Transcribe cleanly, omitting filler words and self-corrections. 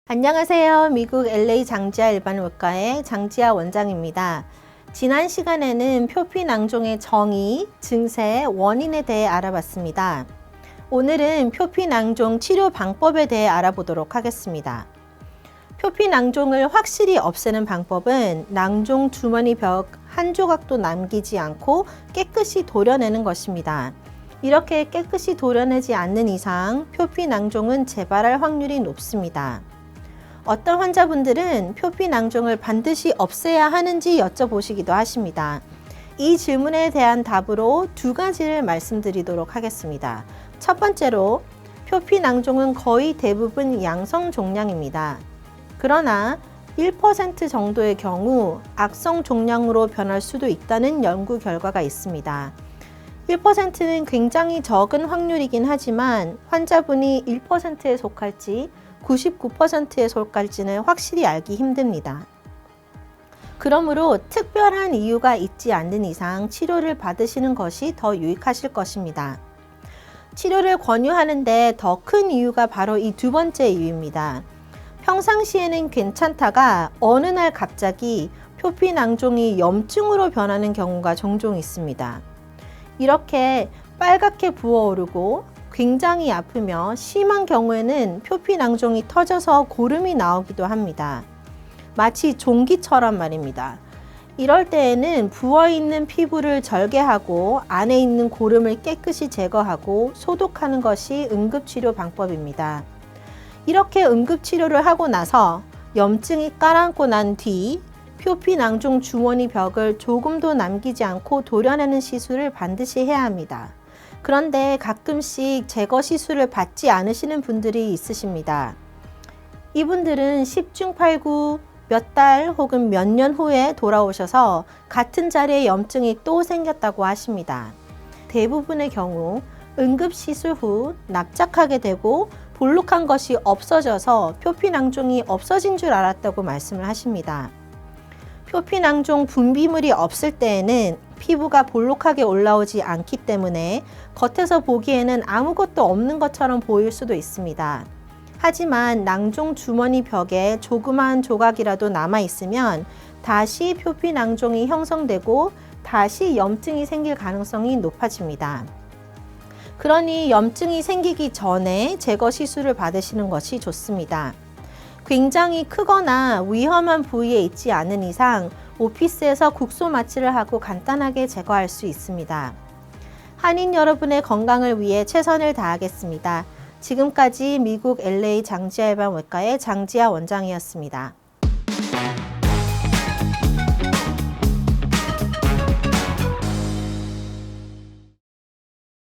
안녕하세요. 미국 LA 장지하 일반외과의 장지하 원장입니다. 지난 시간에는 표피낭종의 정의, 증세, 원인에 대해 알아봤습니다. 오늘은 표피낭종 치료 방법에 대해 알아보도록 하겠습니다. 표피낭종을 확실히 없애는 방법은 낭종 주머니 벽 한 조각도 남기지 않고 깨끗이 도려내는 것입니다. 이렇게 깨끗이 도려내지 않는 이상 표피낭종은 재발할 확률이 높습니다. 어떤 환자분들은 표피낭종을 반드시 없애야 하는지 여쭤보시기도 하십니다. 이 질문에 대한 답으로 두 가지를 말씀드리도록 하겠습니다. 첫 번째로, 표피낭종은 거의 대부분 양성 종양입니다. 그러나 1% 정도의 경우 악성 종양으로 변할 수도 있다는 연구 결과가 있습니다. 1%는 굉장히 적은 확률이긴 하지만 환자분이 1%에 속할지 99%에 속할지는 확실히 알기 힘듭니다. 그러므로 특별한 이유가 있지 않는 이상 치료를 받으시는 것이 더 유익하실 것입니다. 치료를 권유하는데 더 큰 이유가 바로 이 두 번째 이유입니다. 평상시에는 괜찮다가 어느 날 갑자기 표피낭종이 염증으로 변하는 경우가 종종 있습니다. 이렇게 빨갛게 부어오르고 굉장히 아프며 심한 경우에는 표피낭종이 터져서 고름이 나오기도 합니다. 마치 종기처럼 말입니다. 이럴 때에는 부어있는 피부를 절개하고 안에 있는 고름을 깨끗이 제거하고 소독하는 것이 응급치료 방법입니다. 이렇게 응급치료를 하고 나서 염증이 가라앉고 난 뒤 표피낭종 주머니 벽을 조금도 남기지 않고 도려내는 시술을 반드시 해야 합니다. 그런데 가끔씩 제거 시술을 받지 않으시는 분들이 있으십니다. 이분들은 10중 8구 몇 달 혹은 몇 년 후에 돌아오셔서 같은 자리에 염증이 또 생겼다고 하십니다. 대부분의 경우 응급시술 후 납작하게 되고 볼록한 것이 없어져서 표피낭종이 없어진 줄 알았다고 말씀을 하십니다. 표피낭종 분비물이 없을 때에는 피부가 볼록하게 올라오지 않기 때문에 겉에서 보기에는 아무것도 없는 것처럼 보일 수도 있습니다. 하지만 낭종 주머니 벽에 조그마한 조각이라도 남아 있으면 다시 표피낭종이 형성되고 다시 염증이 생길 가능성이 높아집니다. 그러니 염증이 생기기 전에 제거 시술을 받으시는 것이 좋습니다. 굉장히 크거나 위험한 부위에 있지 않은 이상 오피스에서 국소 마취를 하고 간단하게 제거할 수 있습니다. 한인 여러분의 건강을 위해 최선을 다하겠습니다. 지금까지 미국 LA 장지하 일반외과의 장지하 원장이었습니다.